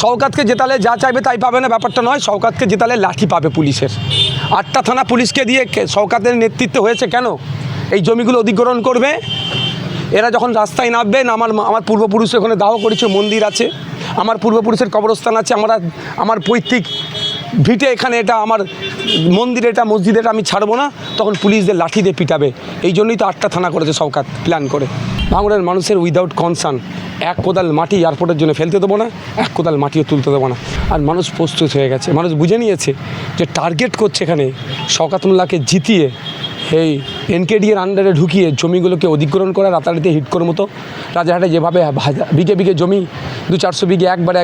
শওকতকে জেতালে যা চাইবে তাই পাবে না, ব্যাপারটা নয়। শওকতকে জেতালে লাঠি পাবে পুলিশের। 8টা থানা পুলিশকে দিয়ে শওকতের নেতৃত্বে হয়েছে কেন? এই জমিগুলো অধিগ্রহণ করবে। এরা যখন রাস্তায় নামবে, আমার পূর্বপুরুষ ওখানে দাহ করেছে, মন্দির আছে, আমার পূর্বপুরুষের কবরস্থান আছে, আমার পৈতৃক ভিটে এখানে, এটা আমার মন্দির, এটা মসজিদ, এটা আমি ছাড়বো না, তখন পুলিশদের লাঠি দিয়ে পিটাবে। এই জন্যই তো 8টা থানা করেছে শওকত প্ল্যান করে। ভাঙড়ের মানুষের উইদাউট কনসার্ন, এক কোদাল মাটি এয়ারপোর্টের জন্য ফেলতে দেবো না, এক কোদাল মাটিও তুলতে দেবো না। আর মানুষ প্রস্তুত হয়ে গেছে, মানুষ বুঝে নিয়েছে যে টার্গেট করছে এখানে শওকত মোল্লাকে জিতিয়ে এই এনকেডি এর আন্ডারে ঢুকিয়ে জমিগুলোকে অধিগ্রহণ করে রাতারাতি হিটকোর মতো। রাজারহাটে যেভাবে বিঘে বিঘে জমি 200-400 বিঘে একবারে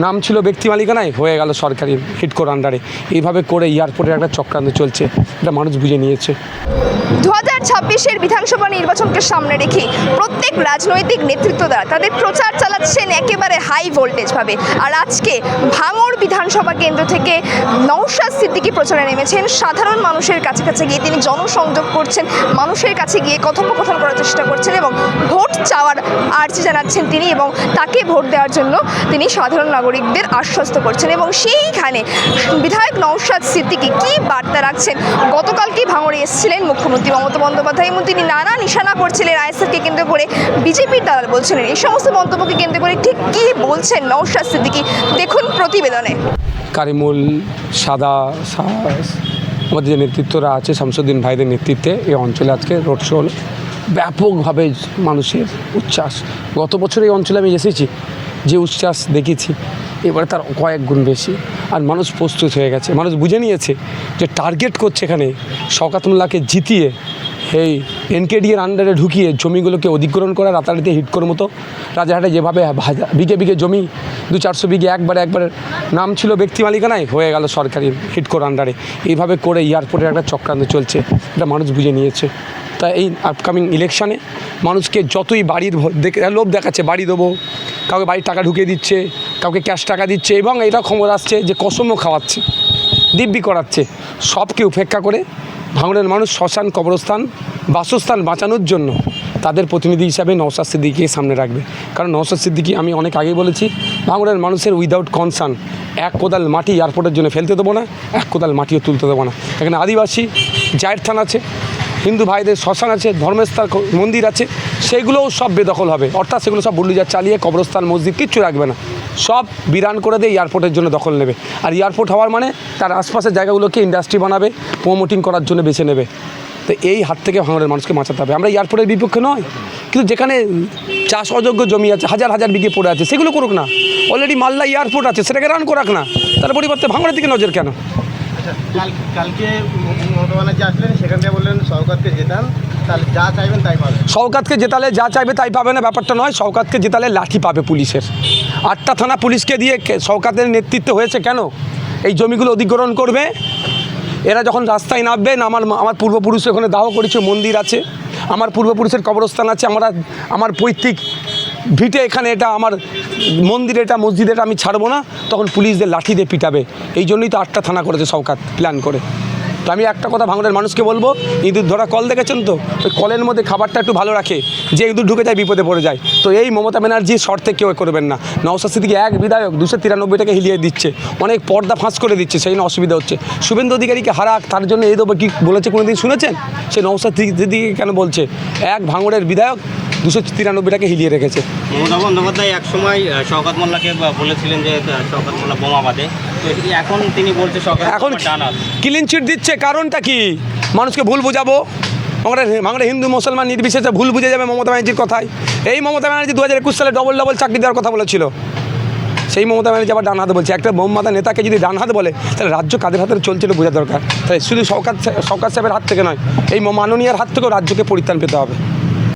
নাম ছিল ব্যক্তি মালিকানায়, হয়ে গেল সরকারি হিটকোর আন্ডারে। এইভাবে করে এয়ারপোর্টের একটা চক্রান্ত চলছে, এটা মানুষ বুঝে নিয়েছে। 2026-এর বিধানসভা নির্বাচনকে সামনে রেখে প্রত্যেক রাজনৈতিক নেতৃত্ব দ্বারা তাদের প্রচার চালাচ্ছেন একেবারে হাই ভোল্টেজভাবে। আর আজকে ভাঙড় বিধানসভা কেন্দ্র থেকে নওশাদ সিদ্দিকী প্রচারে নেমেছেন। সাধারণ মানুষের কাছে কাছে গিয়ে তিনি জনসংযোগ করছেন, মানুষের কাছে গিয়ে কথোপকথন করার চেষ্টা করছেন এবং ভোট চাওয়ার আর্জি জানাচ্ছেন তিনি, এবং তাকে ভোট দেওয়ার জন্য তিনি সাধারণ নাগরিকদের আশ্বস্ত করছেন। এবং সেইখানে বিধায়ক নওশাদ সিদ্দিকী কী বার্তা রাখছেন? গতকালকেই ভাঙড়ে এসেছিলেন মুখ্যমন্ত্রী মমতা বন্দ্যোপাধ্যায় এবং তিনি নানা নিশানা করছিলেন আইএসএফকে কেন্দ্র করে, বিজেপির দালাল বলছিলেন। এই সমস্ত মন্তব্যকে কেন্দ্র করে ঠিক কী বলছেন নওশাদ সিদ্দিকী, দেখুন প্রতিবেদনে। কারিমুল, সাদা, আমাদের যে নেতৃত্বরা আছে, শামসুদ্দিন ভাইদের নেতৃত্বে এই অঞ্চলে আজকে রোড শো হলো। ব্যাপকভাবে মানুষের উচ্ছ্বাস। গত বছর এই অঞ্চলে আমি এসেছি, যে উচ্ছ্বাস দেখেছি এবারে তার কয়েক গুণ বেশি। আর মানুষ প্রস্তুত হয়ে গেছে, মানুষ বুঝে নিয়েছে যে টার্গেট করছে এখানে শওকত মোল্লাকে জিতিয়ে এই এনকেডি এর আন্ডারে ঢুকিয়ে জমিগুলোকে অধিগ্রহণ করে রাতারাতি হিটকোর মতো। রাজারহাটে যেভাবে বিঘে বিঘে জমি 200-400 বিঘে একবারে নাম ছিল ব্যক্তি মালিকানায়, হয়ে গেল সরকারি হিটকোর আন্ডারে। এইভাবে করে এয়ারপোর্টের একটা চক্রান্ত চলছে, এটা মানুষ বুঝে নিয়েছে। তাই এই আপকামিং ইলেকশানে মানুষকে যতই বাড়ির লোভ দেখাচ্ছে, বাড়ি দেবো, কাউকে বাড়ির টাকা ঢুকিয়ে দিচ্ছে, কাউকে ক্যাশ টাকা দিচ্ছে, এবং এটা খবর আসছে যে কসমও খাওয়াচ্ছে, দিব্যি করাচ্ছে, সবকে উপেক্ষা করে ভাঙড়ের মানুষ শ্মশান, কবরস্থান, বাসস্থান বাঁচানোর জন্য তাদের প্রতিনিধি হিসাবে নওশাদ সিদ্দিকীকে সামনে রাখবে। কারণ নওশাদ সিদ্দিকী, আমি অনেক আগেই বলেছি, ভাঙড়ের মানুষের উইদাউট কনসার্ন, এক কোদাল মাটি এয়ারপোর্টের জন্য ফেলতে দেবো না, এক কোদাল মাটিও তুলতে দেবো না। এখানে আদিবাসী জায়ের থান আছে, হিন্দু ভাইদের শ্মশান আছে, ধর্মস্থান মন্দির আছে, সেগুলোও সব বেদখল হবে। অর্থাৎ সেগুলো সব বুল্ডোজার চালিয়ে কবরস্থান, মসজিদ কিচ্ছু রাখবে না, সব বিরান করে দিয়ে এয়ারপোর্টের জন্য দখল নেবে। আর এয়ারপোর্ট হওয়ার মানে তার আশপাশের জায়গাগুলোকে ইন্ডাস্ট্রি বানাবে, প্রমোটিং করার জন্য বেছে নেবে। তো এই হাত থেকে ভাঙড়ের মানুষকে বাঁচাতে হবে। আমরা এয়ারপোর্টের বিপক্ষে নয়, কিন্তু যেখানে চাষ অযোগ্য জমি আছে, হাজার হাজার বিঘে পড়ে আছে, সেগুলো করুক না। অলরেডি মালদা এয়ারপোর্ট আছে, সেটাকে রান করাক না, তার পরিবর্তে ভাঙড়ের দিকে নজর কেন? কালকে যে আসলেন সেখান থেকে বললেন শওকতকে জেতান, তাহলে যা চাইবেন তাই পাবেন। শওকতকে জেতালে যা চাইবে তাই পাবে না, ব্যাপারটা নয়। শওকতকে জেতালে লাঠি পাবে পুলিশের। 8টা থানা পুলিশকে দিয়ে শওকতের নেতৃত্বে হয়েছে কেন? এই জমিগুলো অধিগ্রহণ করবে। এরা যখন রাস্তায় নামবে, আমার পূর্বপুরুষ ওখানে দাহ করেছে, মন্দির আছে, আমার পূর্বপুরুষের কবরস্থান আছে, আমার পৈতৃক ভিটে এখানে, এটা আমার মন্দির, এটা মসজিদ, এটা আমি ছাড়বো না, তখন পুলিশদের লাঠি দিয়ে পিটাবে। এই জন্যই তো 8টা থানা করেছে শওকত প্ল্যান করে। তো আমি একটা কথা ভাঙড়ের মানুষকে বলবো, ইঁদুর ধরা কল দেখেছেন তো, ওই কলের মধ্যে খাবারটা একটু ভালো রাখে, যে ইঁদুর ঢুকে যায় বিপদে পড়ে যায়। তো এই মমতা ব্যানার্জির শর্তে কেউ করবেন না। নওশাদ সিদ্দিকী এক বিধায়ক 293 টাকা হিলিয়ে দিচ্ছে, অনেক পর্দা ফাঁস করে দিচ্ছে, সেই জন্য অসুবিধা হচ্ছে। শুভেন্দু অধিকারীকে হারাক, তার জন্য এই দেবো কি বলেছে কোনোদিন শুনেছেন? সে নওশাদ সিদ্দিকী কেন বলছে? এক ভাঙড়ের বিধায়ক 293 টাকা হিলিয়ে রেখেছে। মমতা বন্দ্যোপাধ্যায় একসময় শওকত মোল্লাকে বলেছিলেন যে শওকত মোল্লা বোমা বাঁধে, তো এখন তিনি বলছে এখন ক্লিন চিট দিচ্ছে, কারণটা কি? মানুষকে ভুল বোঝাবো। ভাঙড়ে হিন্দু মুসলমান নির্বিশেষে ভুল বুঝে যাবে মমতা ব্যানার্জির কথায়। এই মমতা ব্যানার্জি 2021 সালে ডবল চাকরি দেওয়ার কথা বলেছিল, সেই মমতা ব্যানার্জি আবার ডান হাতে বলছে। একটা বোমমাতা নেতাকে যদি ডান হাতে বলে, তাহলে রাজ্য কাদের হাতে চলছিল বোঝা দরকার। তাই শুধু শওকত সাহেবের হাত থেকে নয়, এই মাননীয়ার হাত থেকেও রাজ্যকে পরিত্রাণ পেতে হবে।